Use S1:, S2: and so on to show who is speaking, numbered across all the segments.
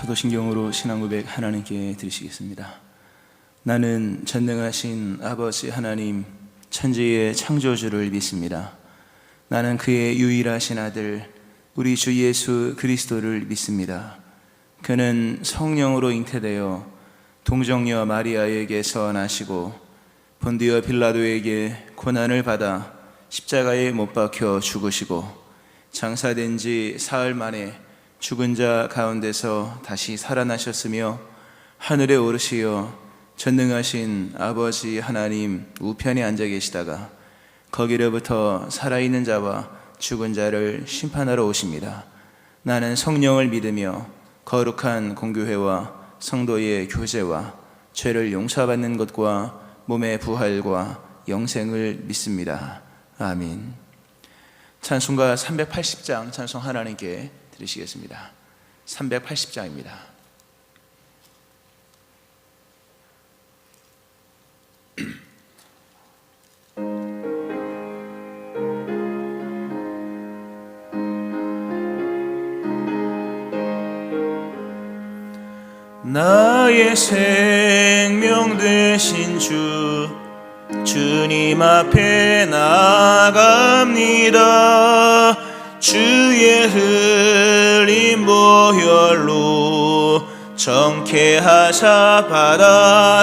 S1: 사도신경으로 신앙고백 하나님께 드리시겠습니다. 나는 전능하신 아버지 하나님 천지의 창조주를 믿습니다. 나는 그의 유일하신 아들 우리 주 예수 그리스도를 믿습니다. 그는 성령으로 잉태되어 동정녀 마리아에게서 나시고 본디오 빌라도에게 고난을 받아 십자가에 못 박혀 죽으시고 장사된 지 사흘 만에 죽은 자 가운데서 다시 살아나셨으며 하늘에 오르시어 전능하신 아버지 하나님 우편에 앉아 계시다가 거기로부터 살아있는 자와 죽은 자를 심판하러 오십니다. 나는 성령을 믿으며 거룩한 공교회와 성도의 교제와 죄를 용서받는 것과 몸의 부활과 영생을 믿습니다. 아멘. 찬송가 380장 찬송 하나님께 드리시겠습니다. 380장입니다. 나의 생명 되신 주님 앞에 나아갑니다. 주의 흘린 보혈로 정케하사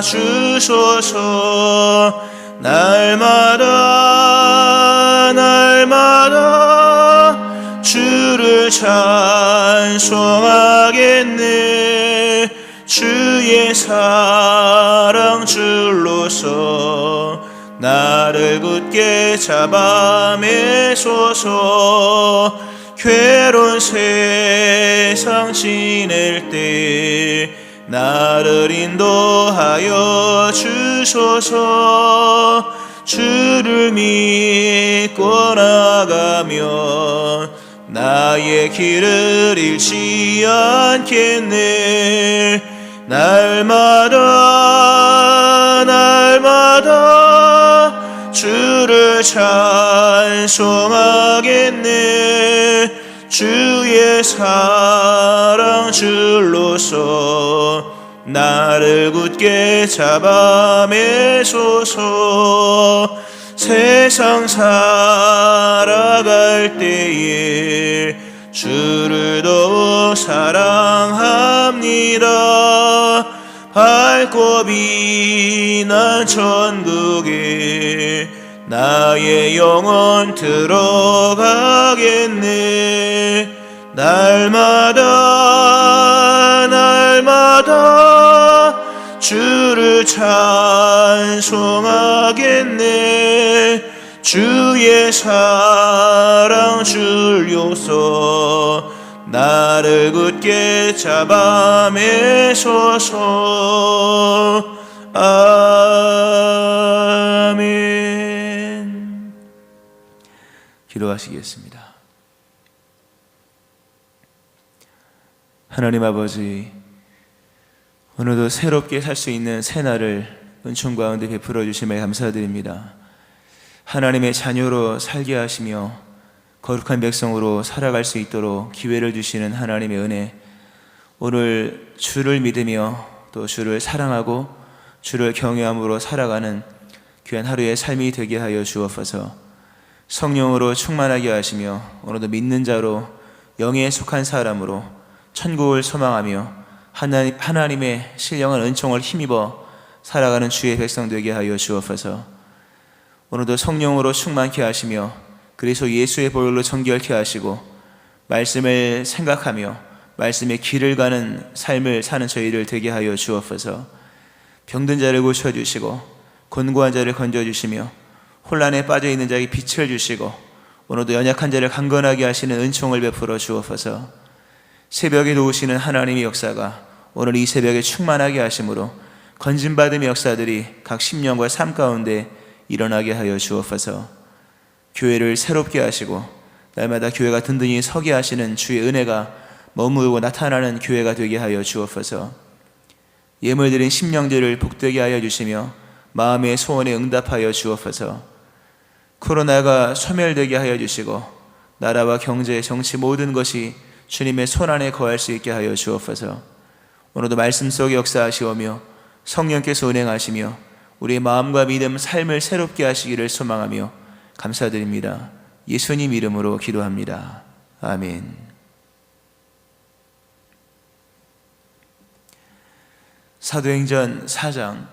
S1: 받아주소서. 날마다 주를 찬송하겠네. 주의 사랑 줄로서 나를 굳게 잡아매소서. 괴로운 세상 지낼 때 나를 인도하여 주소서. 주를 믿고 나가면 나의 길을 잃지 않겠네. 날마다 주를 찬송하겠네. 주의 사랑 줄로서 나를 굳게 잡아매소서. 세상 살아갈 때에 주를 더욱 사랑합니다. 밝고 빛난 천국에 나의 영혼 들어가겠네. 날마다 주를 찬송하겠네. 주의 사랑 줄요서 나를 굳게 잡아매소서. 아멘. 기도하시겠습니다. 하나님 아버지, 오늘도 새롭게 살 수 있는 새날을 은총 가운데 베풀어 주심에 감사드립니다. 하나님의 자녀로 살게 하시며 거룩한 백성으로 살아갈 수 있도록 기회를 주시는 하나님의 은혜, 오늘 주를 믿으며 또 주를 사랑하고 주를 경외함으로 살아가는 귀한 하루의 삶이 되게 하여 주옵소서. 성령으로 충만하게 하시며 오늘도 믿는 자로 영에 속한 사람으로 천국을 소망하며 하나님의 신령한 은총을 힘입어 살아가는 주의 백성 되게 하여 주옵소서. 오늘도 성령으로 충만케 하시며 그리스도 예수의 보혈로 정결케 하시고 말씀을 생각하며 말씀의 길을 가는 삶을 사는 저희를 되게 하여 주옵소서. 병든 자를 고쳐주시고 곤고한 자를 건져주시며 혼란에 빠져있는 자에게 빛을 주시고 오늘도 연약한 자를 강건하게 하시는 은총을 베풀어 주옵소서. 새벽에 도우시는 하나님의 역사가 오늘 이 새벽에 충만하게 하심으로 건진받음의 역사들이 각 심령과 삶 가운데 일어나게 하여 주옵소서. 교회를 새롭게 하시고 날마다 교회가 든든히 서게 하시는 주의 은혜가 머물고 나타나는 교회가 되게 하여 주옵소서. 예물드린 심령들을 복되게 하여 주시며 마음의 소원에 응답하여 주옵소서. 코로나가 소멸되게 하여 주시고 나라와 경제, 정치 모든 것이 주님의 손안에 거할 수 있게 하여 주옵소서. 오늘도 말씀 속에 역사하시오며 성령께서 운행하시며 우리의 마음과 믿음, 삶을 새롭게 하시기를 소망하며 감사드립니다. 예수님 이름으로 기도합니다. 아멘. 사도행전 4장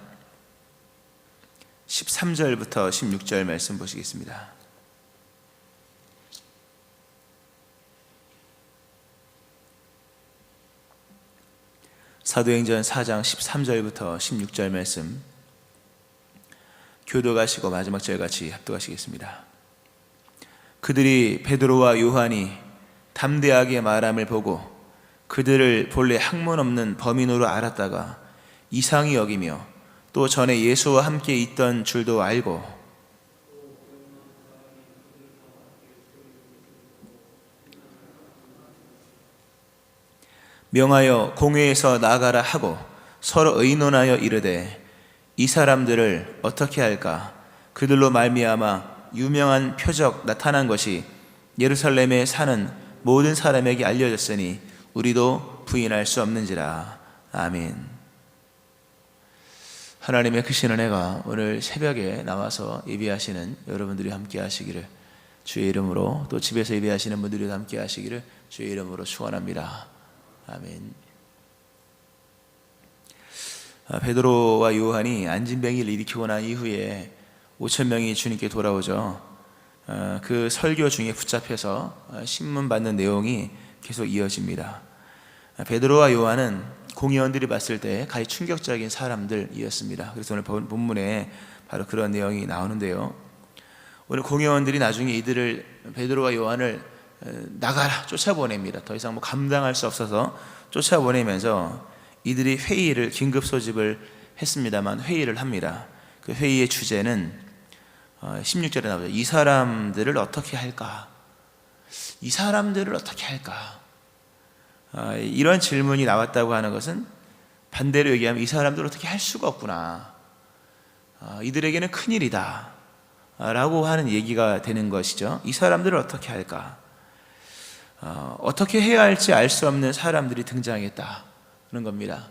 S1: 13절부터 16절 말씀 보시겠습니다. 사도행전 4장 13절부터 16절 말씀 교도가시고 마지막 절 같이 합독하시겠습니다. 그들이 베드로와 요한이 담대하게 말함을 보고 그들을 본래 학문 없는 범인으로 알았다가 이상히 여기며 또 전에 예수와 함께 있던 줄도 알고 명하여 공회에서 나가라 하고 서로 의논하여 이르되 이 사람들을 어떻게 할까? 그들로 말미암아 유명한 표적 나타난 것이 예루살렘에 사는 모든 사람에게 알려졌으니 우리도 부인할 수 없는지라. 아멘. 하나님의 크신 은혜가 오늘 새벽에 나와서 예배하시는 여러분들이 함께 하시기를 주의 이름으로, 또 집에서 예배하시는 분들이 함께 하시기를 주의 이름으로 축원합니다. 아멘. 베드로와 요한이 안진뱅이를 일으키고 난 이후에 5,000명이 주님께 돌아오죠. 그 설교 중에 붙잡혀서 신문 받는 내용이 계속 이어집니다. 베드로와 요한은 공의원들이 봤을 때 가히 충격적인 사람들이었습니다. 그래서 오늘 본문에 바로 그런 내용이 나오는데요. 오늘 공의원들이 나중에 이들을, 베드로와 요한을 나가라 쫓아보냅니다. 더 이상 감당할 수 없어서 쫓아보내면서 이들이 회의를, 긴급 소집을 했습니다만 회의를 합니다. 그 회의의 주제는 16절에 나오죠. 이 사람들을 어떻게 할까? 이 사람들을 어떻게 할까? 이런 질문이 나왔다고 하는 것은 반대로 얘기하면 이 사람들을 어떻게 할 수가 없구나, 이들에게는 큰일이다 라고 하는 얘기가 되는 것이죠. 이 사람들을 어떻게 할까? 어떻게 해야 할지 알 수 없는 사람들이 등장했다 그런 겁니다.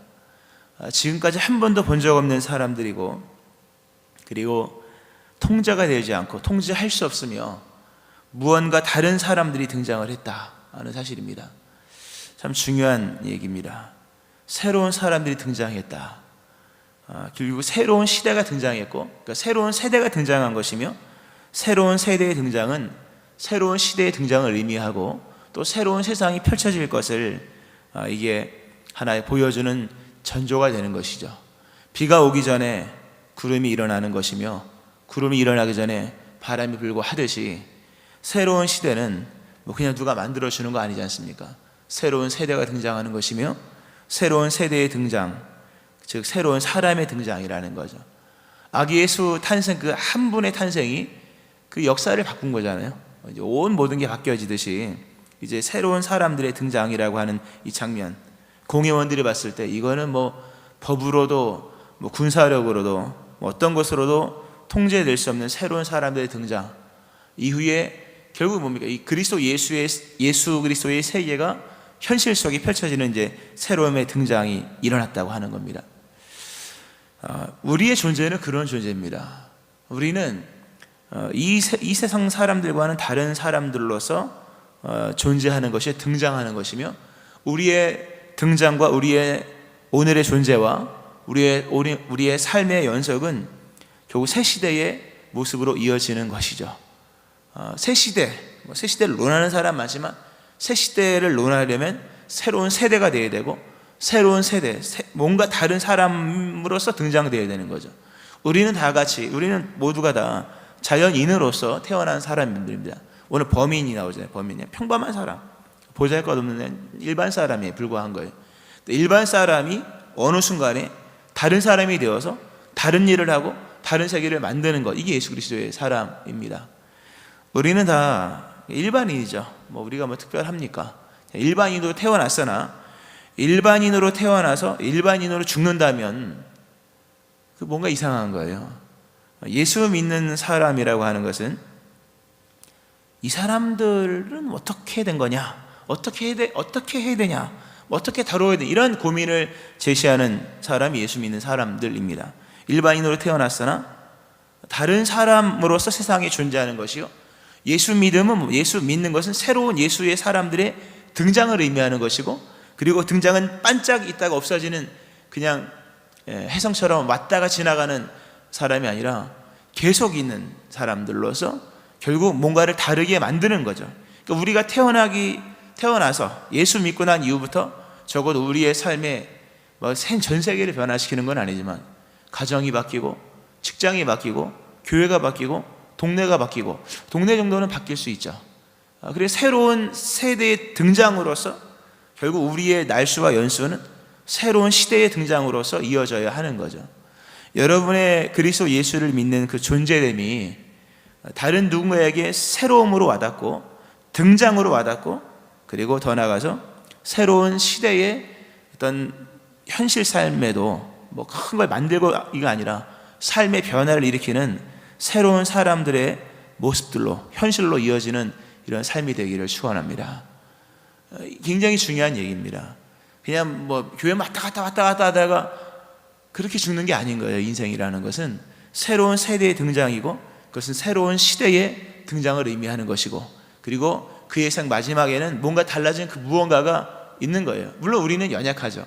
S1: 지금까지 한 번도 본 적 없는 사람들이고, 그리고 통제가 되지 않고 통제할 수 없으며 무언가 다른 사람들이 등장을 했다 하는 사실입니다. 참 중요한 얘기입니다. 새로운 사람들이 등장했다. 그리고 새로운 시대가 등장했고, 그러니까 새로운 세대가 등장한 것이며, 새로운 세대의 등장은 새로운 시대의 등장을 의미하고 또 새로운 세상이 펼쳐질 것을 이게 하나의 보여주는 전조가 되는 것이죠. 비가 오기 전에 구름이 일어나는 것이며 구름이 일어나기 전에 바람이 불고 하듯이 새로운 시대는 그냥 누가 만들어주는 거 아니지 않습니까? 새로운 세대가 등장하는 것이며 새로운 세대의 등장, 즉 새로운 사람의 등장이라는 거죠. 아기 예수 탄생, 그 한 분의 탄생이 그 역사를 바꾼 거잖아요. 이제 온 모든 게 바뀌어지듯이 이제 새로운 사람들의 등장이라고 하는 이 장면, 공회원들이 봤을 때 이거는 법으로도 군사력으로도 어떤 것으로도 통제될 수 없는 새로운 사람들의 등장 이후에 결국 뭡니까? 이 예수 그리스도의 세계가 현실 속에 펼쳐지는 이제 새로움의 등장이 일어났다고 하는 겁니다. 우리의 존재는 그런 존재입니다. 우리는 이 세상 사람들과는 다른 사람들로서 존재하는 것이, 등장하는 것이며, 우리의 등장과 우리의 오늘의 존재와 우리의 삶의 연속은 결국 새 시대의 모습으로 이어지는 것이죠. 새 시대를 논하는 사람 많지만 새 시대를 논하려면 새로운 세대가 되어야 되고, 새로운 세대, 뭔가 다른 사람으로서 등장되어야 되는 거죠. 우리는 모두가 다 자연인으로서 태어난 사람들입니다. 오늘 범인이 나오잖아요. 범인이 평범한 사람, 보잘것없는 일반 사람에 불과한 거예요. 일반 사람이 어느 순간에 다른 사람이 되어서 다른 일을 하고 다른 세계를 만드는 것, 이게 예수 그리스도의 사람입니다. 우리는 다 일반인이죠. 우리가 특별합니까? 일반인으로 태어났으나 일반인으로 태어나서 일반인으로 죽는다면 그 뭔가 이상한 거예요. 예수 믿는 사람이라고 하는 것은 이 사람들은 어떻게 된 거냐? 어떻게 해야 되냐? 어떻게 다뤄야 돼? 이런 고민을 제시하는 사람이 예수 믿는 사람들입니다. 일반인으로 태어났으나 다른 사람으로서 세상에 존재하는 것이요, 예수 믿는 것은 새로운 예수의 사람들의 등장을 의미하는 것이고, 그리고 등장은 반짝 있다가 없어지는 그냥 혜성처럼 왔다가 지나가는 사람이 아니라 계속 있는 사람들로서 결국 뭔가를 다르게 만드는 거죠. 그러니까 우리가 태어나서 예수 믿고 난 이후부터 적어도 우리의 삶에 전 세계를 변화시키는 건 아니지만 가정이 바뀌고 직장이 바뀌고 교회가 바뀌고 동네가 바뀌고, 동네 정도는 바뀔 수 있죠. 그래서 새로운 세대의 등장으로서 결국 우리의 날수와 연수는 새로운 시대의 등장으로서 이어져야 하는 거죠. 여러분의 그리스도 예수를 믿는 그 존재됨이 다른 누군가에게 새로움으로 와닿고 등장으로 와닿고, 그리고 더 나아가서 새로운 시대의 어떤 현실 삶에도 큰 걸 만들고 이가 아니라 삶의 변화를 일으키는 새로운 사람들의 모습들로, 현실로 이어지는 이런 삶이 되기를 축원합니다. 굉장히 중요한 얘기입니다. 그냥 교회 왔다 갔다 하다가 그렇게 죽는 게 아닌 거예요. 인생이라는 것은 새로운 세대의 등장이고, 그것은 새로운 시대의 등장을 의미하는 것이고, 그리고 그의 생 마지막에는 뭔가 달라진 그 무언가가 있는 거예요. 물론 우리는 연약하죠.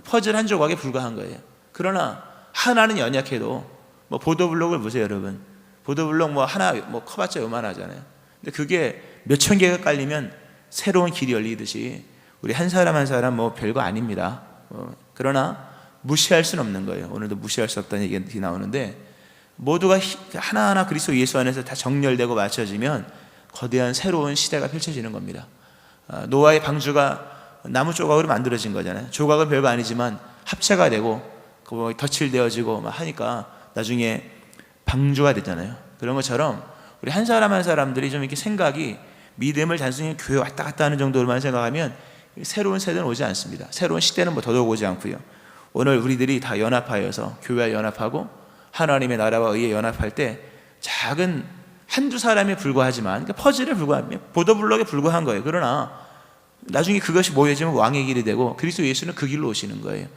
S1: 퍼즐 한 조각에 불과한 거예요. 그러나 하나는 연약해도 보도블록을 보세요, 여러분. 보도블록 하나 커봤자 요만하잖아요. 근데 그게 몇천 개가 깔리면 새로운 길이 열리듯이 우리 한 사람 한 사람 별거 아닙니다. 그러나 무시할 수는 없는 거예요. 오늘도 무시할 수 없다는 얘기 나오는데, 모두가 하나하나 그리스도 예수 안에서 다 정렬되고 맞춰지면 거대한 새로운 시대가 펼쳐지는 겁니다. 노아의 방주가 나무 조각으로 만들어진 거잖아요. 조각은 별거 아니지만 합체가 되고 덧칠되어지고 하니까 나중에 방주가 되잖아요. 그런 것처럼 우리 한 사람 한 사람들이 좀 이렇게 생각이, 믿음을 단순히 교회 왔다 갔다 하는 정도로만 생각하면 새로운 세대는 오지 않습니다. 새로운 시대는 더더욱 오지 않고요. 오늘 우리들이 다 연합하여서 교회와 연합하고 하나님의 나라와 의에 연합할 때 작은 한두 사람에 불과하지만, 퍼즐에 불과하면 보도블록에 불과한 거예요. 그러나 나중에 그것이 모여지면 왕의 길이 되고 그리스도 예수는 그 길로 오시는 거예요.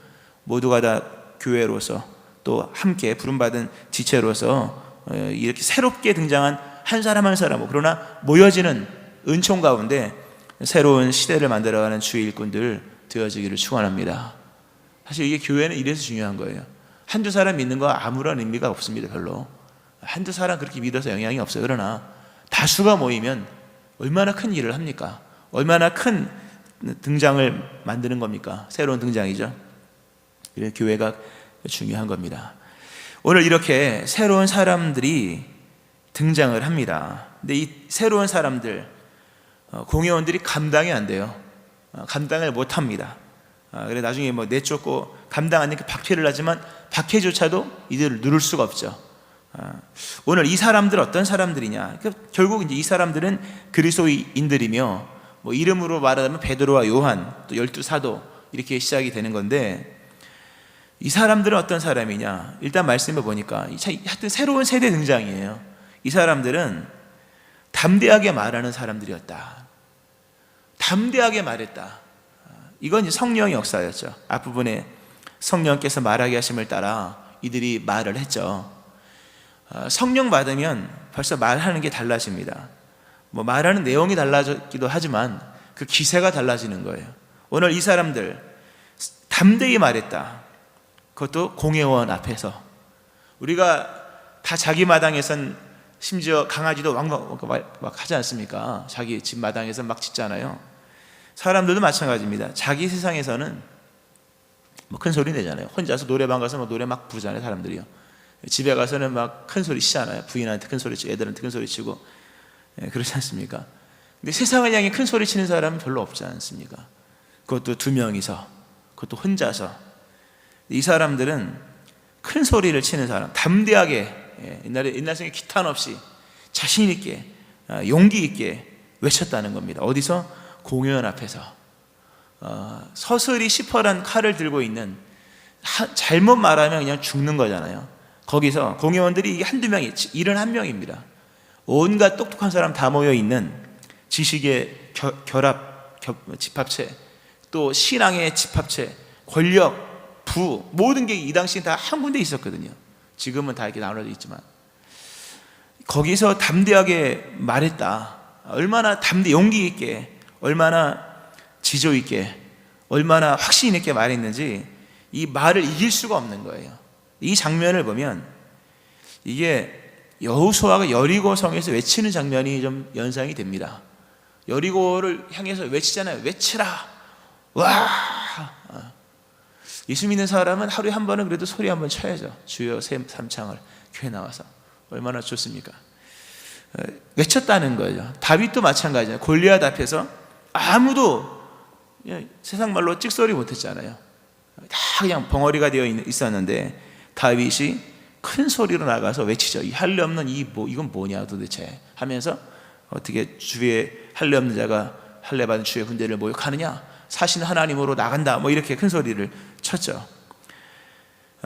S1: 모두가 다 교회로서 또 함께 부름받은 지체로서 이렇게 새롭게 등장한 한 사람 한 사람, 그러나 모여지는 은총 가운데 새로운 시대를 만들어가는 주의 일꾼들 되어지기를 축원합니다. 사실 이게 교회는 이래서 중요한 거예요. 한두 사람 믿는 거 아무런 의미가 없습니다. 별로. 한두 사람 그렇게 믿어서 영향이 없어요. 그러나 다수가 모이면 얼마나 큰 일을 합니까? 얼마나 큰 등장을 만드는 겁니까? 새로운 등장이죠. 그래서 교회가 중요한 겁니다. 오늘 이렇게 새로운 사람들이 등장을 합니다. 근데 이 새로운 사람들, 공회원들이 감당이 안 돼요. 감당을 못 합니다. 그래 나중에 내쫓고 감당 안 되니까 박해를 하지만 박해조차도 이들을 누를 수가 없죠. 오늘 이 사람들 어떤 사람들이냐? 결국 이제 이 사람들은 그리스도인들이며, 이름으로 말하자면 베드로와 요한, 또 12사도 이렇게 시작이 되는 건데, 이 사람들은 어떤 사람이냐? 일단 말씀해 보니까 하여튼 새로운 세대 등장이에요. 이 사람들은 담대하게 말하는 사람들이었다. 담대하게 말했다. 이건 이제 성령의 역사였죠. 앞부분에 성령께서 말하게 하심을 따라 이들이 말을 했죠. 성령 받으면 벌써 말하는 게 달라집니다. 말하는 내용이 달라지기도 하지만 그 기세가 달라지는 거예요. 오늘 이 사람들 담대히 말했다. 그것도 공회원 앞에서. 우리가 다 자기 마당에선 심지어 강아지도 막 하지 않습니까? 자기 집 마당에서 막 짖잖아요. 사람들도 마찬가지입니다. 자기 세상에서는 큰 소리 내잖아요. 혼자서 노래방 가서 노래 막 부르잖아요. 사람들이요. 집에 가서는 막 큰 소리 치잖아요. 부인한테 큰 소리 치고 애들한테 큰 소리 치고, 그렇지 않습니까? 근데 세상을 향해 큰 소리 치는 사람은 별로 없지 않습니까? 그것도 두 명이서, 그것도 혼자서. 이 사람들은 큰 소리를 치는 사람, 담대하게, 옛날 생에 기탄 없이 자신 있게, 용기 있게 외쳤다는 겁니다. 어디서? 공회원 앞에서. 서슬이 시퍼란 칼을 들고 있는, 잘못 말하면 그냥 죽는 거잖아요. 거기서 공회원들이 이게 한두 명이, 71명입니다. 온갖 똑똑한 사람 다 모여있는 지식의 집합체, 또 신앙의 집합체, 권력, 부, 모든 게 이 당시엔 다 한 군데 있었거든요. 지금은 다 이렇게 나눠져 있지만 거기서 담대하게 말했다. 얼마나 용기 있게, 얼마나 지조 있게, 얼마나 확신 있게 말했는지 이 말을 이길 수가 없는 거예요. 이 장면을 보면 이게 여호수아가 여리고 성에서 외치는 장면이 좀 연상이 됩니다. 여리고를 향해서 외치잖아요. 외치라. 와. 예수 믿는 사람은 하루에 한 번은 그래도 소리 한번 쳐야죠. 주여 삼창을 교회 나와서 얼마나 좋습니까? 외쳤다는 거죠. 다윗도 마찬가지예요. 골리앗 앞에서 아무도 세상 말로 찍소리 못했잖아요. 다 그냥 벙어리가 되어 있었는데 다윗이 큰 소리로 나가서 외치죠. 이 할례 없는 이건 뭐냐 도대체 하면서 어떻게 주의 할례 없는 자가 할례 받은 주의 군대를 모욕하느냐, 사신 하나님으로 나간다, 뭐 이렇게 큰 소리를 쳤죠.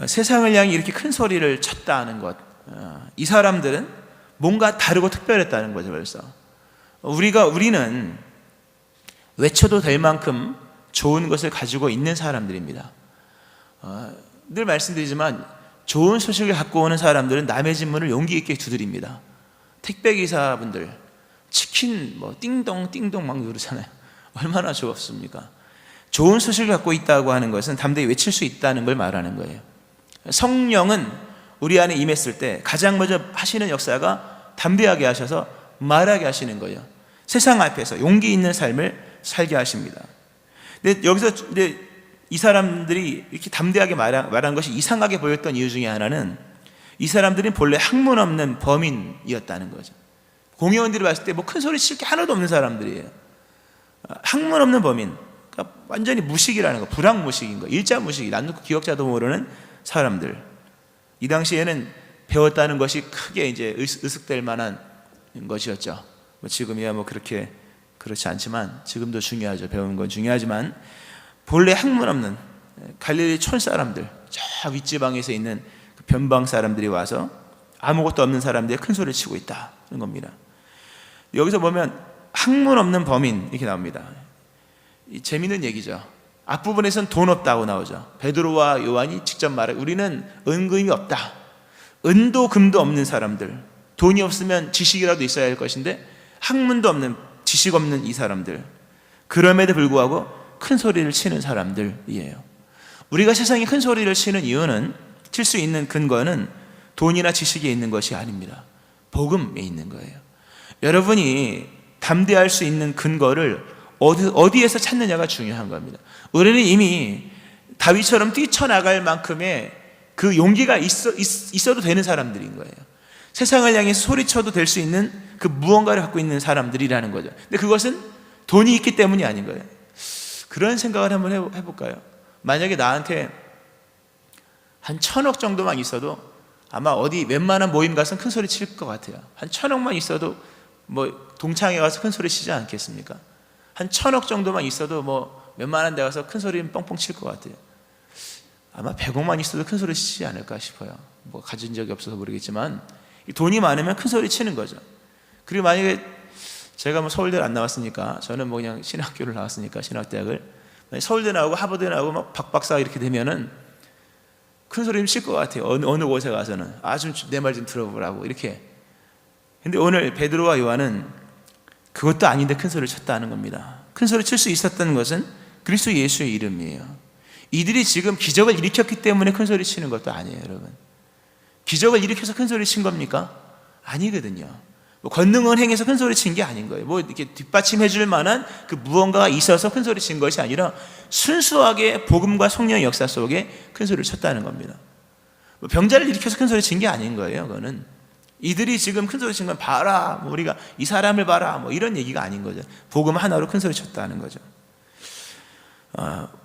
S1: 세상을 향해 이렇게 큰 소리를 쳤다는 것, 이 사람들은 뭔가 다르고 특별했다는 거죠. 벌써 우리는 외쳐도 될 만큼 좋은 것을 가지고 있는 사람들입니다. 늘 말씀드리지만 좋은 소식을 갖고 오는 사람들은 남의 집 문을 용기 있게 두드립니다. 택배기사분들 치킨 띵동 띵동 막 누르잖아요. 얼마나 좋습니까? 좋은 소식을 갖고 있다고 하는 것은 담대히 외칠 수 있다는 걸 말하는 거예요. 성령은 우리 안에 임했을 때 가장 먼저 하시는 역사가 담대하게 하셔서 말하게 하시는 거예요. 세상 앞에서 용기 있는 삶을 살게 하십니다. 근데 여기서 이 사람들이 이렇게 담대하게 말한 것이 이상하게 보였던 이유 중에 하나는 이 사람들은 본래 학문 없는 범인이었다는 거죠. 공회원들이 봤을 때 큰 소리 칠 게 하나도 없는 사람들이에요. 학문 없는 범인, 그러니까 완전히 무식이라는 거, 불학무식인 거, 일자무식이, 낯놓고 기억자도 모르는 사람들. 이 당시에는 배웠다는 것이 크게 이제 의식될 만한 것이었죠. 지금이야 그렇게 그렇지 않지만, 지금도 중요하죠. 배우는 건 중요하지만 본래 학문 없는 갈릴리 촌 사람들, 저 윗지방에서 있는 그 변방 사람들이 와서 아무것도 없는 사람들이 큰 소리를 치고 있다는 겁니다. 여기서 보면 학문 없는 범인 이렇게 나옵니다. 재미있는 얘기죠. 앞부분에서는 돈 없다고 나오죠. 베드로와 요한이 직접 말해, 우리는 은금이 없다. 은도 금도 없는 사람들, 돈이 없으면 지식이라도 있어야 할 것인데 학문도 없는, 지식 없는 이 사람들, 그럼에도 불구하고 큰 소리를 치는 사람들이에요. 우리가 세상에 큰 소리를 치는 이유는, 칠 수 있는 근거는 돈이나 지식에 있는 것이 아닙니다. 복음에 있는 거예요. 여러분이 담대할 수 있는 근거를 어디에서 찾느냐가 중요한 겁니다. 우리는 이미 다윗처럼 뛰쳐나갈 만큼의 그 용기가 있어도 되는 사람들인 거예요. 세상을 향해서 소리쳐도 될 수 있는 그 무언가를 갖고 있는 사람들이라는 거죠. 근데 그것은 돈이 있기 때문이 아닌 거예요. 그런 생각을 한번 해볼까요? 만약에 나한테 한 1,000억 정도만 있어도 아마 어디 웬만한 모임 가서 큰 소리 칠 것 같아요. 한 1,000억만 있어도 동창회 가서 큰 소리 치지 않겠습니까? 한 1,000억 정도만 있어도 웬만한 데 가서 큰 소리는 뻥뻥 칠 것 같아요. 아마 100억만 있어도 큰 소리 치지 않을까 싶어요. 가진 적이 없어서 모르겠지만 돈이 많으면 큰 소리 치는 거죠. 그리고 만약에 제가 서울대를 안 나왔으니까, 저는 그냥 신학교를 나왔으니까, 신학대학을, 서울대 나오고 하버드 나오고 박박사 이렇게 되면은 큰 소리 좀 칠 것 같아요. 어느 곳에 가서는 좀 내 말 좀 들어보라고 이렇게. 근데 오늘 베드로와 요한은 그것도 아닌데 큰 소리를 쳤다는 겁니다. 큰 소리 칠 수 있었던 것은 그리스도 예수의 이름이에요. 이들이 지금 기적을 일으켰기 때문에 큰 소리 치는 것도 아니에요, 여러분. 기적을 일으켜서 큰 소리 친 겁니까? 아니거든요. 권능을 행해서 큰 소리 친 게 아닌 거예요. 이렇게 뒷받침해 줄 만한 그 무언가가 있어서 큰 소리 친 것이 아니라 순수하게 복음과 성령의 역사 속에 큰 소리를 쳤다는 겁니다. 병자를 일으켜서 큰 소리 친 게 아닌 거예요. 그거는 이들이 지금 큰 소리 친 건 봐라, 우리가 이 사람을 봐라, 이런 얘기가 아닌 거죠. 복음 하나로 큰 소리 쳤다는 거죠.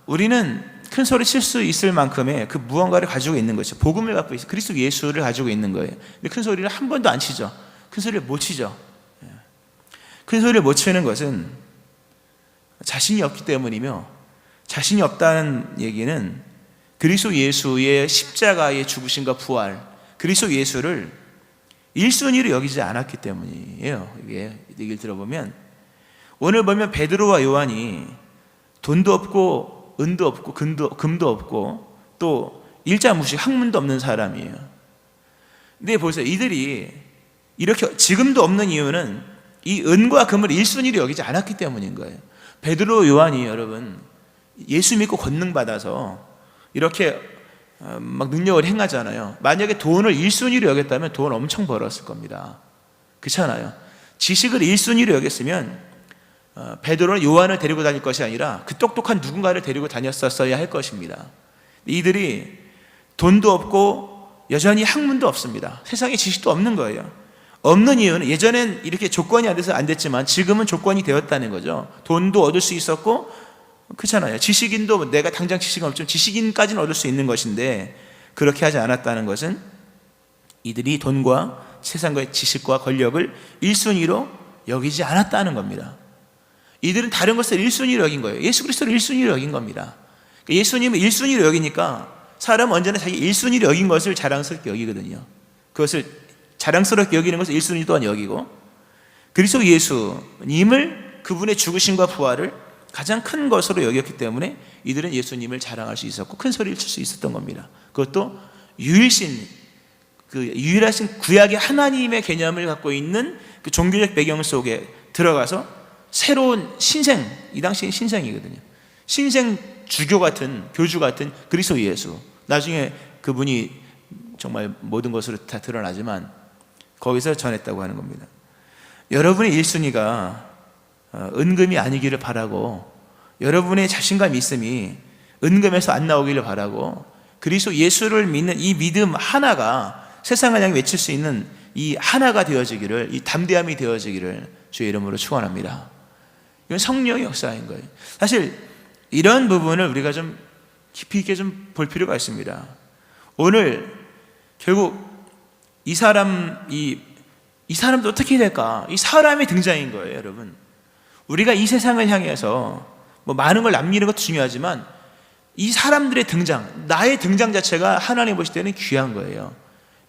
S1: 우리는 큰 소리 칠 수 있을 만큼의 그 무언가를 가지고 있는 것이죠. 복음을 갖고 있어요. 그리스도 예수를 가지고 있는 거예요. 근데 큰 소리를 한 번도 안 치죠. 큰 소리를 못 치죠. 큰 소리를 못 치는 것은 자신이 없기 때문이며, 자신이 없다는 얘기는 그리스도 예수의 십자가의 죽으심과 부활, 그리스도 예수를 1순위로 여기지 않았기 때문이에요. 이게 얘기를 들어보면, 오늘 보면 베드로와 요한이 돈도 없고 은도 없고 금도 없고 또 일자무식 학문도 없는 사람이에요. 근데 보세요. 이들이 이렇게 지금도 없는 이유는 이 은과 금을 1순위로 여기지 않았기 때문인 거예요. 베드로, 요한이 여러분 예수 믿고 권능받아서 이렇게 막 능력을 행하잖아요. 만약에 돈을 1순위로 여겼다면 돈 엄청 벌었을 겁니다. 그렇잖아요. 지식을 1순위로 여겼으면 베드로는 요한을 데리고 다닐 것이 아니라 그 똑똑한 누군가를 데리고 다녔었어야 할 것입니다. 이들이 돈도 없고 여전히 학문도 없습니다. 세상에 지식도 없는 거예요. 없는 이유는 예전엔 이렇게 조건이 안 돼서 안 됐지만 지금은 조건이 되었다는 거죠. 돈도 얻을 수 있었고, 그렇잖아요. 지식인도 내가 당장 지식은 없지만 지식인까지는 얻을 수 있는 것인데 그렇게 하지 않았다는 것은 이들이 돈과 세상과의 지식과 권력을 1순위로 여기지 않았다는 겁니다. 이들은 다른 것을 1순위로 여긴 거예요. 예수 그리스도를 1순위로 여긴 겁니다. 예수님을 1순위로 여기니까 사람은 언제나 자기 1순위로 여긴 것을 자랑스럽게 여기거든요. 그것을 자랑스럽게 여기는 것을 1순위 또한 여기고, 그리스도 예수님을 그분의 죽으심과 부활을 가장 큰 것으로 여겼기 때문에 이들은 예수님을 자랑할 수 있었고 큰 소리를 칠 수 있었던 겁니다. 그것도 유일하신 구약의 하나님의 개념을 갖고 있는 그 종교적 배경 속에 들어가서 새로운 신생, 이 당시엔 신생이거든요. 신생 주교 같은, 교주 같은 그리스도 예수. 나중에 그분이 정말 모든 것으로 다 드러나지만 거기서 전했다고 하는 겁니다. 여러분의 1순위가 은금이 아니기를 바라고, 여러분의 자신감 있음이 은금에서 안 나오기를 바라고, 그리스도 예수를 믿는 이 믿음 하나가 세상을 향해 외칠 수 있는 이 하나가 되어지기를, 이 담대함이 되어지기를 주의 이름으로 축원합니다. 이건 성령의 역사인 거예요. 사실 이런 부분을 우리가 좀 깊이 있게 좀 볼 필요가 있습니다. 오늘 결국 이 사람도 어떻게 될까? 이 사람의 등장인 거예요, 여러분. 우리가 이 세상을 향해서 뭐 많은 걸 남기는 것도 중요하지만 이 사람들의 등장, 나의 등장 자체가 하나님 보실 때는 귀한 거예요.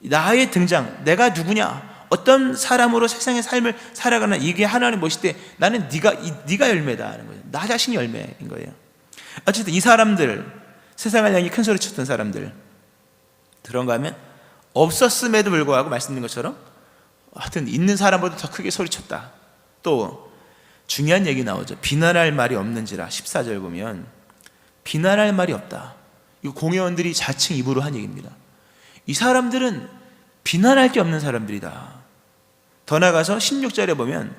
S1: 나의 등장, 내가 누구냐, 어떤 사람으로 세상의 삶을 살아가나, 이게 하나님 보실 때 나는 네가 열매다 하는 거예요. 나 자신이 열매인 거예요. 어쨌든 이 사람들, 세상을 향해 큰 소리 쳤던 사람들, 그런가 하면 없었음에도 불구하고 말씀드린 것처럼 하여튼 있는 사람보다 더 크게 소리쳤다. 또 중요한 얘기 나오죠. 비난할 말이 없는지라. 14절 보면 비난할 말이 없다. 이거 공회원들이 자칭 입으로 한 얘기입니다. 이 사람들은 비난할 게 없는 사람들이다. 더 나아가서 16절에 보면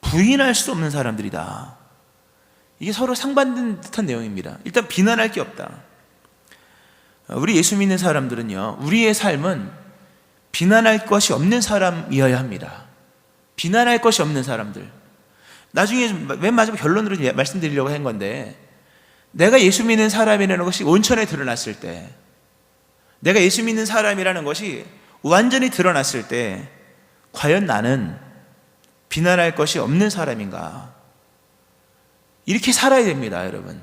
S1: 부인할 수 없는 사람들이다. 이게 서로 상반된 듯한 내용입니다. 일단 비난할 게 없다. 우리 예수 믿는 사람들은요, 우리의 삶은 비난할 것이 없는 사람이어야 합니다. 비난할 것이 없는 사람들. 나중에 맨 마지막 결론으로 말씀드리려고 한 건데, 내가 예수 믿는 사람이라는 것이 온천에 드러났을 때, 내가 예수 믿는 사람이라는 것이 완전히 드러났을 때 과연 나는 비난할 것이 없는 사람인가? 이렇게 살아야 됩니다, 여러분.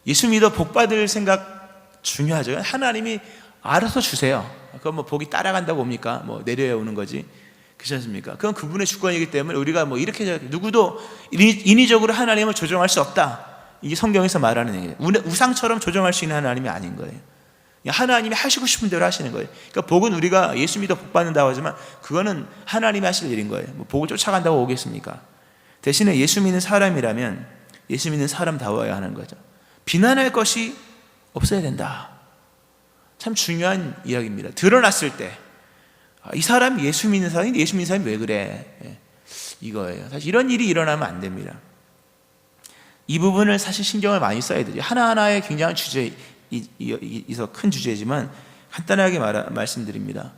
S1: 예수 믿어 복 받을 생각 중요하죠. 하나님이 알아서 주세요. 그건 뭐 복이 따라간다고 옵니까? 뭐 내려야 오는 거지. 그렇지 않습니까? 그건 그분의 주권이기 때문에 우리가 뭐 이렇게 누구도 인위적으로 하나님을 조정할 수 없다. 이게 성경에서 말하는 얘기예요. 우상처럼 조정할 수 있는 하나님이 아닌 거예요. 하나님이 하시고 싶은 대로 하시는 거예요. 그러니까 복은 우리가 예수 믿어 복 받는다고 하지만 그거는 하나님이 하실 일인 거예요. 뭐 복을 쫓아간다고 오겠습니까? 대신에 예수 믿는 사람이라면 예수 믿는 사람다워야 하는 거죠. 비난할 것이 없어야 된다. 참 중요한 이야기입니다. 드러났을 때 이 사람이 예수 믿는 사람인데 예수 믿는 사람이 왜 그래? 이거예요. 사실 이런 일이 일어나면 안 됩니다. 이 부분을 사실 신경을 많이 써야 되죠. 하나하나의 굉장한 주제에서 큰 주제지만 간단하게 말씀드립니다.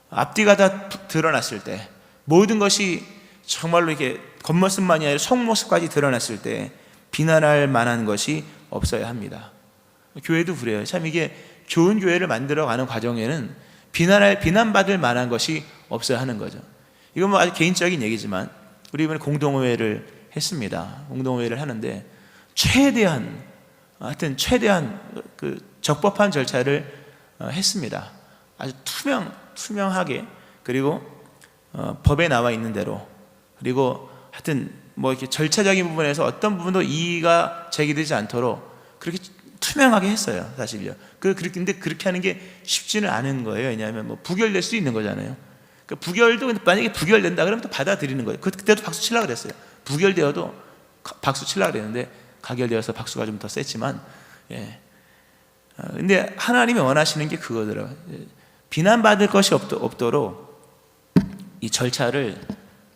S1: 앞뒤가 다 드러났을 때, 모든 것이 정말로 이렇게 겉모습만이 아니라 속모습까지 드러났을 때 비난할 만한 것이 없어야 합니다. 교회도 그래요. 참 이게 좋은 교회를 만들어가는 과정에는 비난받을 만한 것이 없어야 하는 거죠. 이건 뭐 아주 개인적인 얘기지만 우리 이번에 공동회를 했습니다. 공동회를 하는데 최대한 그 적법한 절차를 했습니다. 아주 투명하게, 그리고 법에 나와 있는 대로, 그리고 하여튼 뭐 이렇게 절차적인 부분에서 어떤 부분도 이의가 제기되지 않도록 그렇게 투명하게 했어요, 사실요. 근데 그렇게 하는 게 쉽지는 않은 거예요. 왜냐하면 뭐 부결될 수 있는 거잖아요. 그 부결도 만약에 부결된다 그러면 또 받아들이는 거예요. 그때도 박수 치려고 그랬어요. 부결되어도 박수 치려고 그랬는데 가결되어서 박수가 좀 더 셌지만, 예. 근데 하나님이 원하시는 게 그거더라고요. 비난받을 것이 없도록 이 절차를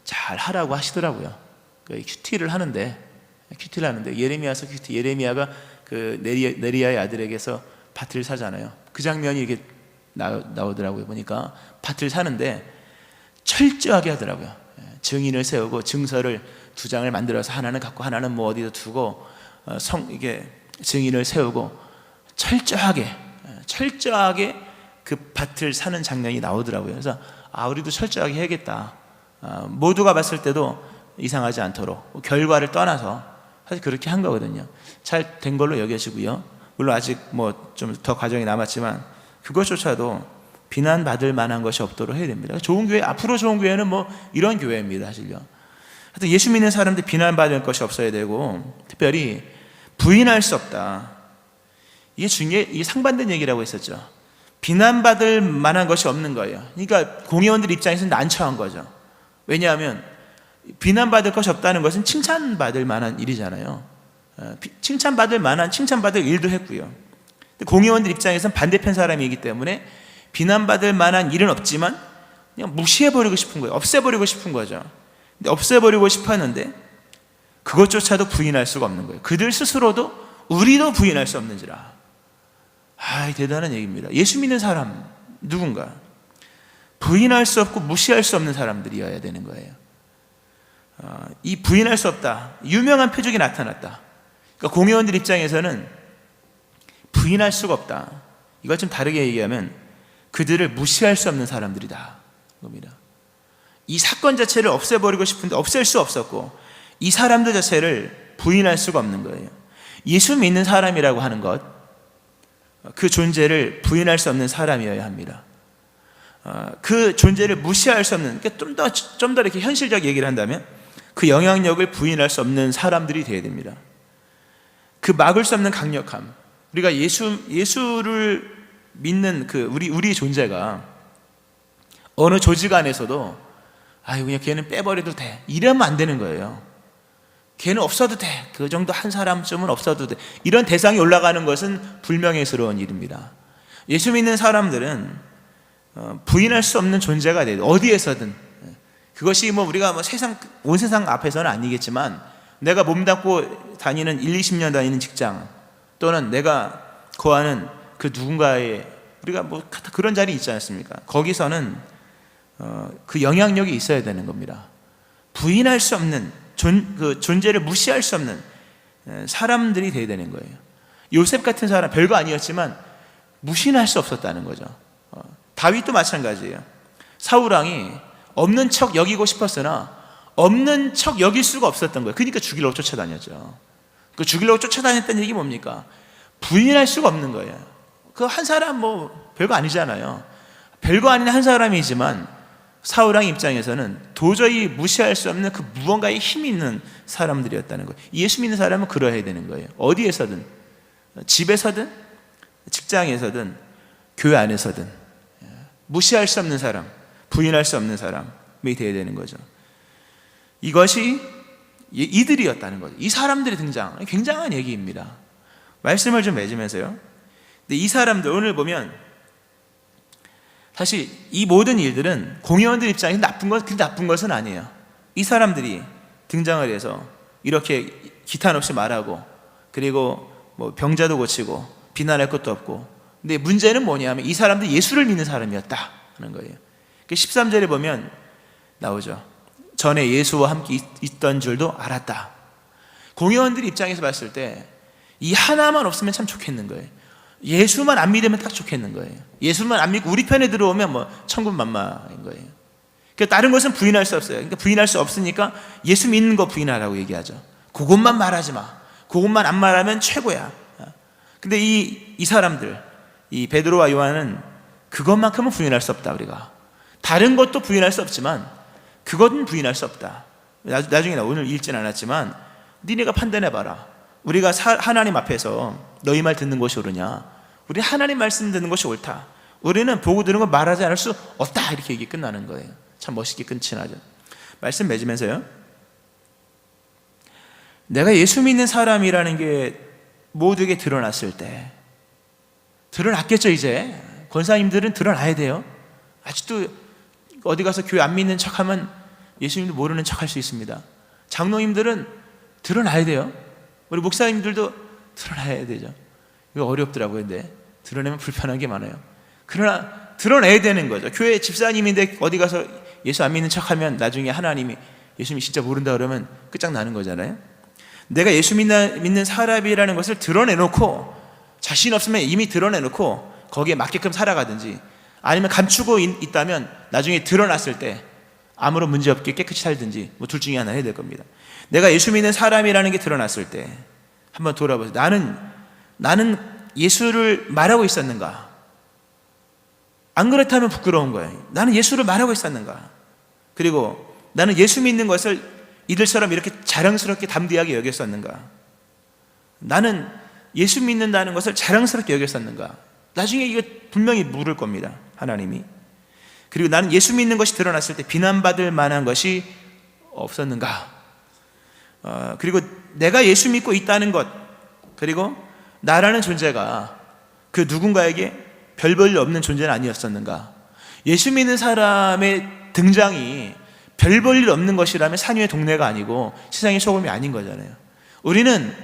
S1: 잘 하라고 하시더라고요. 큐티를 하는데 예레미야가 그 네리야의 아들에게서 밭을 사잖아요. 그 장면이 이렇게 나오더라고요. 보니까 밭을 사는데 철저하게 하더라고요. 증인을 세우고 증서를 2장을 만들어서 하나는 갖고 하나는 뭐 어디다 두고 이게 증인을 세우고 철저하게 그 밭을 사는 장면이 나오더라고요. 그래서 우리도 철저하게 해야겠다. 모두가 봤을 때도 이상하지 않도록 결과를 떠나서 사실 그렇게 한 거거든요. 잘 된 걸로 여겨지고요. 물론 아직 뭐 좀 더 과정이 남았지만 그것조차도 비난받을 만한 것이 없도록 해야 됩니다. 좋은 교회, 앞으로 좋은 교회는 뭐 이런 교회입니다, 사실요. 하여튼 예수 믿는 사람들 비난받을 것이 없어야 되고, 특별히 부인할 수 없다. 이게 상반된 얘기라고 했었죠. 비난받을 만한 것이 없는 거예요. 그러니까 공회원들 입장에서는 난처한 거죠. 왜냐하면 비난받을 것이 없다는 것은 칭찬받을 만한 일이잖아요. 칭찬받을 일도 했고요. 공회원들 입장에서는 반대편 사람이기 때문에 비난받을 만한 일은 없지만 그냥 무시해버리고 싶은 거예요. 없애버리고 싶은 거죠. 근데 없애버리고 싶었는데 그것조차도 부인할 수가 없는 거예요. 그들 스스로도 우리도 부인할 수 없는지라. 대단한 얘기입니다. 예수 믿는 사람 누군가 부인할 수 없고 무시할 수 없는 사람들이어야 되는 거예요. 이 부인할 수 없다, 유명한 표적이 나타났다. 그러니까 공회원들 입장에서는 부인할 수가 없다. 이걸 좀 다르게 얘기하면 그들을 무시할 수 없는 사람들이다 겁니다. 이 사건 자체를 없애버리고 싶은데 없앨 수 없었고, 이 사람들 자체를 부인할 수가 없는 거예요. 예수 믿는 사람이라고 하는 것, 그 존재를 부인할 수 없는 사람이어야 합니다. 그 존재를 무시할 수 없는, 그러니까 좀 더 이렇게 현실적 얘기를 한다면 그 영향력을 부인할 수 없는 사람들이 되어야 됩니다. 그 막을 수 없는 강력함, 우리가 예수를 믿는 우리 존재가 어느 조직 안에서도 그냥 걔는 빼버려도 돼, 이러면 안 되는 거예요. 걔는 없어도 돼, 그 정도 한 사람쯤은 없어도 돼, 이런 대상이 올라가는 것은 불명예스러운 일입니다. 예수 믿는 사람들은 부인할 수 없는 존재가 돼요. 어디에서든. 그것이 우리가 온 세상 앞에서는 아니겠지만, 내가 몸담고 다니는 20년 다니는 직장, 또는 내가 거하는 그 누군가의, 우리가 그런 자리 있지 않습니까? 거기서는 그 영향력이 있어야 되는 겁니다. 부인할 수 없는 그 존재를 무시할 수 없는 사람들이 되어야 되는 거예요. 요셉 같은 사람 별거 아니었지만 무시할 수 없었다는 거죠. 다윗도 마찬가지예요. 사울왕이 없는 척 여기고 싶었으나 없는 척 여길 수가 없었던 거예요. 그러니까 죽이려고 쫓아다녔죠. 그 죽이려고 쫓아다녔다는 얘기 뭡니까? 부인할 수가 없는 거예요. 그 한 사람 별거 아니잖아요. 별거 아닌 한 사람이지만 사울왕 입장에서는 도저히 무시할 수 없는 그 무언가의 힘이 있는 사람들이었다는 거예요. 예수 믿는 사람은 그러해야 되는 거예요. 어디에서든, 집에서든 직장에서든 교회 안에서든 무시할 수 없는 사람, 부인할 수 없는 사람이 되어야 되는 거죠. 이것이 이들이었다는 거죠. 이 사람들의 등장, 굉장한 얘기입니다. 말씀을 좀 맺으면서요. 근데 이 사람들 오늘 보면 사실 이 모든 일들은 공회원들 입장에서 그렇게 나쁜 것은 아니에요. 이 사람들이 등장을 해서 이렇게 기탄 없이 말하고, 그리고 병자도 고치고 비난할 것도 없고, 근데 문제는 뭐냐면 이 사람들이 예수를 믿는 사람이었다 하는 거예요. 13절에 보면 나오죠. 전에 예수와 함께 있던 줄도 알았다. 공회원들 입장에서 봤을 때 이 하나만 없으면 참 좋겠는 거예요. 예수만 안 믿으면 딱 좋겠는 거예요. 예수만 안 믿고 우리 편에 들어오면 천군만마인 거예요. 그러니까 다른 것은 부인할 수 없어요. 그러니까 부인할 수 없으니까 예수 믿는 거 부인하라고 얘기하죠. 그것만 말하지 마. 그것만 안 말하면 최고야. 근데 이 사람들, 이 베드로와 요한은 그것만큼은 부인할 수 없다. 우리가 다른 것도 부인할 수 없지만 그것은 부인할 수 없다. 나중에 나 오늘 읽진 않았지만 니네가 판단해봐라. 우리가 하나님 앞에서 너희 말 듣는 것이 옳으냐, 우리 하나님 말씀 듣는 것이 옳다, 우리는 보고 들은 걸 말하지 않을 수 없다, 이렇게 얘기 끝나는 거예요. 참 멋있게 끝이 나죠. 말씀 맺으면서요, 내가 예수 믿는 사람이라는 게 모두에게 드러났을 때, 드러났겠죠. 이제 권사님들은 드러나야 돼요. 아직도 어디 가서 교회 안 믿는 척하면 예수님도 모르는 척 할 수 있습니다. 장로님들은 드러나야 돼요. 우리 목사님들도 드러나야 되죠. 이거 어렵더라고요. 근데 드러내면 불편한 게 많아요. 그러나 드러내야 되는 거죠. 교회 집사님인데 어디 가서 예수 안 믿는 척하면 나중에 하나님이 예수님 진짜 모른다 그러면 끝장나는 거잖아요. 내가 예수 믿는 사람이라는 것을 드러내놓고, 자신 없으면 이미 드러내놓고 거기에 맞게끔 살아가든지, 아니면 감추고 있다면 나중에 드러났을 때 아무런 문제 없게 깨끗이 살든지, 뭐 둘 중에 하나 해야 될 겁니다. 내가 예수 믿는 사람이라는 게 드러났을 때 한번 돌아보세요. 나는 예수를 말하고 있었는가? 안 그렇다면 부끄러운 거예요. 나는 예수를 말하고 있었는가? 그리고 나는 예수 믿는 것을 이들처럼 이렇게 자랑스럽게 담대하게 여겼었는가? 나는 예수 믿는다는 것을 자랑스럽게 여겼었는가? 나중에 이거 분명히 물을 겁니다, 하나님이. 그리고 나는 예수 믿는 것이 드러났을 때 비난받을 만한 것이 없었는가? 그리고 내가 예수 믿고 있다는 것, 그리고 나라는 존재가 그 누군가에게 별 볼일 없는 존재는 아니었었는가? 예수 믿는 사람의 등장이 별 볼일 없는 것이라면 산 위의 동네가 아니고 세상의 소금이 아닌 거잖아요. 우리는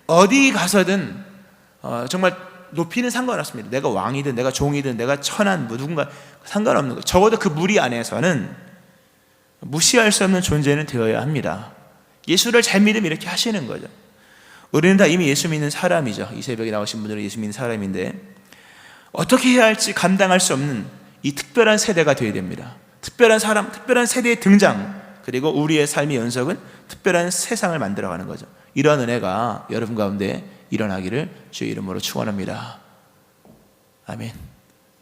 S1: 어디 가서든 정말 높이는 상관없습니다. 내가 왕이든 내가 종이든 내가 천한 누군가 상관없는 거. 적어도 그 무리 안에서는 무시할 수 없는 존재는 되어야 합니다. 예수를 잘 믿으면 이렇게 하시는 거죠. 우리는 다 이미 예수 믿는 사람이죠. 이 새벽에 나오신 분들은 예수 믿는 사람인데, 어떻게 해야 할지 감당할 수 없는 이 특별한 세대가 되어야 됩니다. 특별한 사람, 특별한 세대의 등장, 그리고 우리의 삶의 연속은 특별한 세상을 만들어가는 거죠. 이러한 은혜가 여러분 가운데 일어나기를 주의 이름으로 축원합니다. 아멘.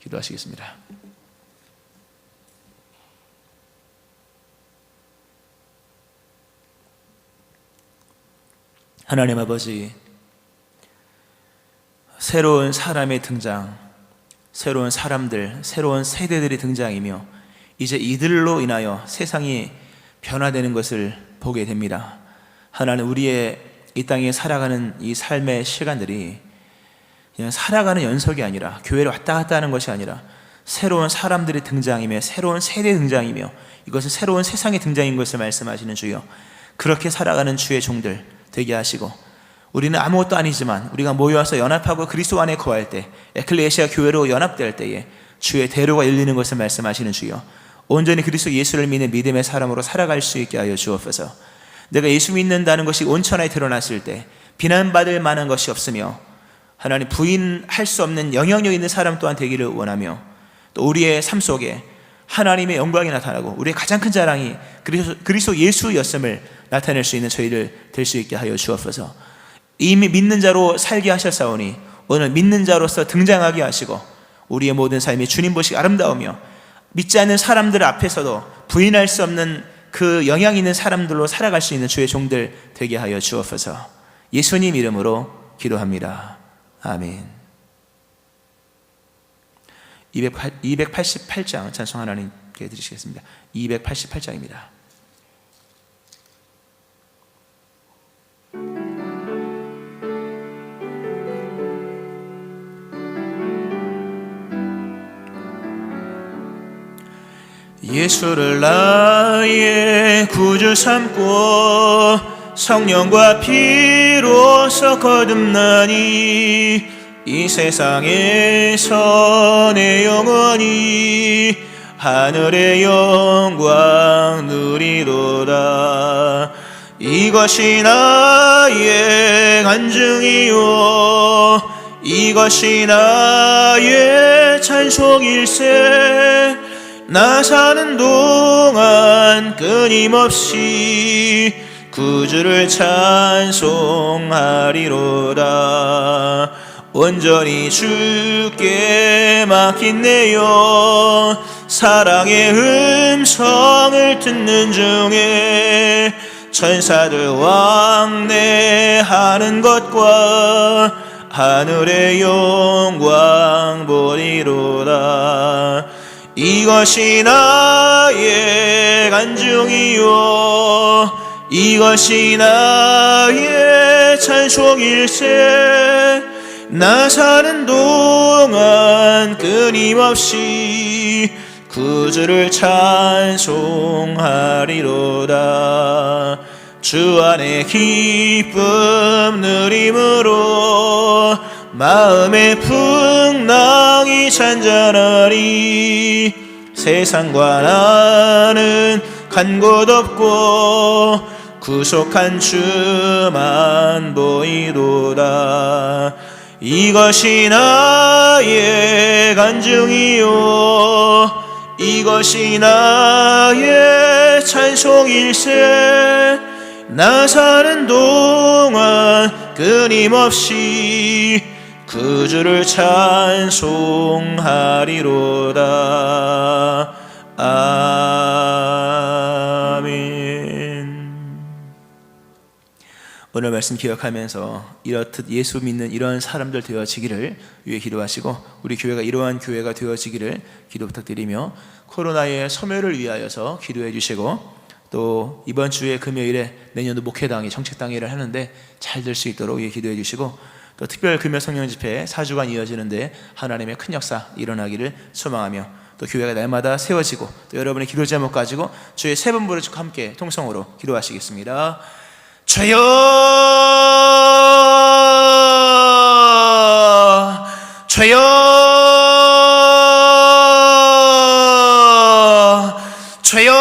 S1: 기도하시겠습니다. 하나님 아버지, 새로운 사람의 등장, 새로운 사람들, 새로운 세대들의 등장이며 이제 이들로 인하여 세상이 변화되는 것을 보게 됩니다. 하나님, 우리의 이 땅에 살아가는 이 삶의 시간들이 그냥 살아가는 연속이 아니라, 교회를 왔다 갔다 하는 것이 아니라 새로운 사람들의 등장이며 새로운 세대의 등장이며 이것은 새로운 세상의 등장인 것을 말씀하시는 주여, 그렇게 살아가는 주의 종들 되게 하시고, 우리는 아무것도 아니지만 우리가 모여서 연합하고 그리스도 안에 거할 때, 에클레시아 교회로 연합될 때에 주의 대로가 열리는 것을 말씀하시는 주여, 온전히 그리스도 예수를 믿는 믿음의 사람으로 살아갈 수 있게 하여 주옵소서. 내가 예수 믿는다는 것이 온천하에 드러났을 때 비난받을 만한 것이 없으며, 하나님 부인할 수 없는 영향력 있는 사람 또한 되기를 원하며, 또 우리의 삶 속에 하나님의 영광이 나타나고 우리의 가장 큰 자랑이 그리스도 예수였음을 나타낼 수 있는 저희들 될 수 있게 하여 주옵소서. 이미 믿는 자로 살게 하셨사오니 오늘 믿는 자로서 등장하게 하시고, 우리의 모든 삶이 주님 보시기 아름다우며 믿지 않는 사람들 앞에서도 부인할 수 없는 그 영향 있는 사람들로 살아갈 수 있는 주의 종들 되게 하여 주옵소서. 예수님 이름으로 기도합니다. 아멘. 288장 찬송 하나님께 드리시겠습니다. 288장입니다. 예수를 나의 구주 삼고 성령과 피로써 거듭나니 이 세상에서 내 영원히 하늘의 영광 누리로다. 이것이 나의 간증이요 이것이 나의 찬송일세. 나 사는 동안 끊임없이 구주를 찬송하리로다. 온전히 주께 맡긴 내 영, 사랑의 음성을 듣는 중에 천사들 왕래하는 것과 하늘의 영광 보리로다. 이것이 나의 간증이요 이것이 나의 찬송일세. 나 사는 동안 끊임없이 구주를 찬송하리로다. 주 안에 기쁨 누림으로 마음의 풍랑이 잔잔하리. 세상과 나는 간 곳 없고 구속한 주만 보이도다. 이것이 나의 간증이요 이것이 나의 찬송일세. 나 사는 동안 끊임없이 구주를 찬송하리로다. 아멘. 오늘 말씀 기억하면서 이렇듯 예수 믿는 이러한 사람들 되어지기를 위해 기도하시고, 우리 교회가 이러한 교회가 되어지기를 기도 부탁드리며, 코로나의 소멸을 위하여서 기도해 주시고, 또 이번 주에 금요일에 내년도 목회당회 정책당회를 하는데 잘 될 수 있도록 위해 기도해 주시고, 또 특별 금요 성령 집회 4주간 이어지는데 하나님의 큰 역사 일어나기를 소망하며, 또 교회가 날마다 세워지고, 또 여러분의 기도 제목 가지고 주의 세 번 부르짖고 함께 통성으로 기도하시겠습니다. 주여, 주여, 주여.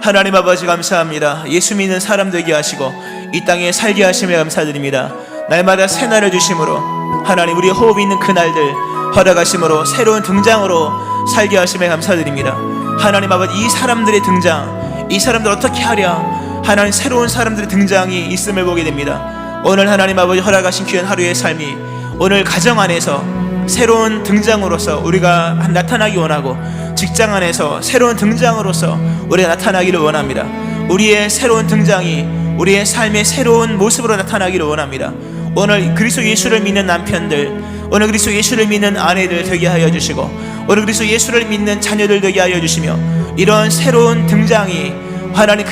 S1: 하나님 아버지 감사합니다. 예수 믿는 사람 되게 하시고 이 땅에 살게 하심에 감사드립니다. 날마다 새날을 주심으로 하나님 우리의 호흡이 있는 그날들 허락하심으로 새로운 등장으로 살게 하심에 감사드립니다. 하나님 아버지, 이 사람들의 등장, 이 사람들 어떻게 하랴, 하나님 새로운 사람들의 등장이 있음을 보게 됩니다. 오늘 하나님 아버지 허락하신 귀한 하루의 삶이 오늘 가정 안에서 새로운 등장으로서 우리가 나타나기 원하고, 직장 안에서 새로운 등장으로서 우리가 나타나기를 원합니다. 우리의 새로운 등장이 우리의 삶의 새로운 모습으로 나타나기를 원합니다. 오늘 그리스도 예수를 믿는 남편들, 오늘 그리스도 예수를 믿는 아내들 되게 하여 주시고, 오늘 그리스도 예수를 믿는 자녀들 되게 하여 주시며, 이런 새로운 등장이 하나님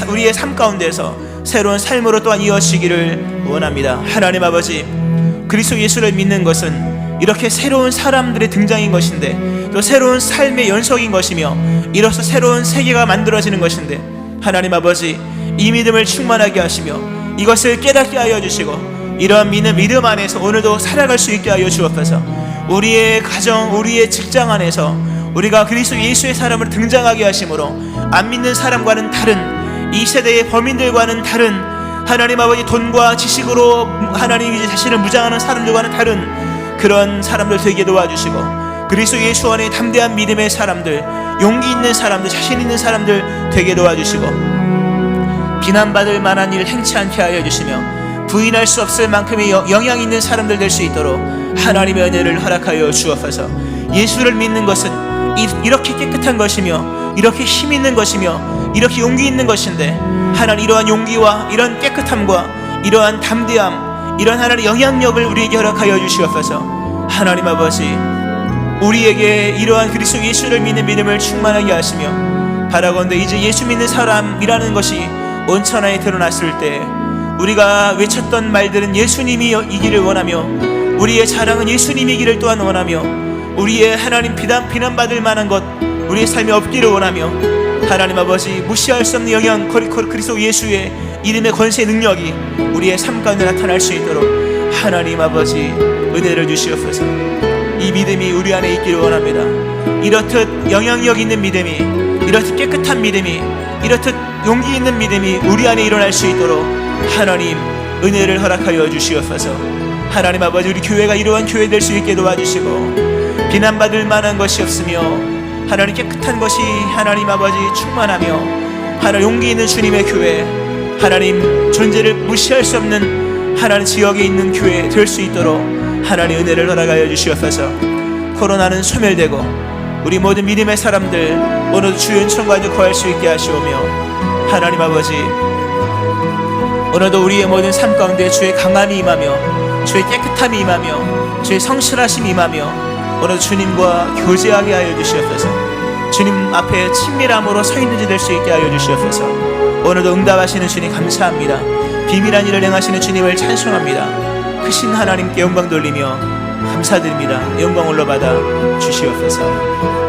S1: 우리의 삶 가운데서 새로운 삶으로 또한 이어지기를 원합니다. 하나님 아버지, 그리스도 예수를 믿는 것은 이렇게 새로운 사람들의 등장인 것인데, 또 새로운 삶의 연속인 것이며, 이로써 새로운 세계가 만들어지는 것인데, 하나님 아버지, 이 믿음을 충만하게 하시며 이것을 깨닫게 하여 주시고, 이러한 믿음 안에서 오늘도 살아갈 수 있게 하여 주옵소서. 우리의 가정, 우리의 직장 안에서 우리가 그리스도 예수의 사람을 등장하게 하심으로 안 믿는 사람과는 다른, 이 세대의 범인들과는 다른, 하나님 아버지 돈과 지식으로 하나님 자신을 무장하는 사람들과는 다른 그런 사람들 되게 도와주시고, 그리스도 예수 안에 담대한 믿음의 사람들, 용기 있는 사람들, 자신 있는 사람들 되게 도와주시고, 비난받을 만한 일을 행치 않게 하여 주시며, 부인할 수 없을 만큼의 영향 있는 사람들 될 수 있도록 하나님의 은혜를 허락하여 주옵소서. 예수를 믿는 것은 이렇게 깨끗한 것이며, 이렇게 힘 있는 것이며, 이렇게 용기 있는 것인데, 하나님 이러한 용기와 이러한 깨끗함과 이러한 담대함, 이러한 하나님의 영향력을 우리에게 허락하여 주시옵소서. 하나님 아버지, 우리에게 이러한 그리스도 예수를 믿는 믿음을 충만하게 하시며, 바라건대 이제 예수 믿는 사람이라는 것이 온 천하에 드러났을 때 우리가 외쳤던 말들은 예수님이 이기를 원하며, 우리의 자랑은 예수님이기를 또한 원하며, 우리의 하나님 비난받을 만한 것 우리의 삶에 없기를 원하며, 하나님 아버지, 무시할 수 없는 영향, 그리스도 예수의 이름의 권세의 능력이 우리의 삶 가운데 나타날 수 있도록 하나님 아버지 은혜를 주시옵소서. 이 믿음이 우리 안에 있기를 원합니다. 이렇듯 영향력 있는 믿음이, 이렇듯 깨끗한 믿음이, 이렇듯 용기 있는 믿음이 우리 안에 일어날 수 있도록 하나님 은혜를 허락하여 주시옵소서. 하나님 아버지, 우리 교회가 이러한 교회 될 수 있게 도와주시고, 비난받을 만한 것이 없으며 하나님 깨끗한 것이 하나님 아버지 충만하며, 하나님 용기 있는 주님의 교회, 하나님 존재를 무시할 수 없는 하나님 지역에 있는 교회 될 수 있도록 하나님 은혜를 허락하여 주시옵소서. 코로나는 소멸되고 우리 모든 믿음의 사람들 오늘도 주의 은총과 거할 수 있게 하시오며, 하나님 아버지, 오늘도 우리의 모든 삶 가운데 주의 강함이 임하며 주의 깨끗함이 임하며 주의 성실하심이 임하며 오늘도 주님과 교제하게 하여 주시옵소서. 주님 앞에 친밀함으로 서 있는 자 될 수 있게 하여 주시옵소서. 오늘도 응답하시는 주님 감사합니다. 비밀한 일을 행하시는 주님을 찬송합니다. 크신 하나님께 영광 돌리며 감사드립니다. 영광 올려받아 주시옵소서.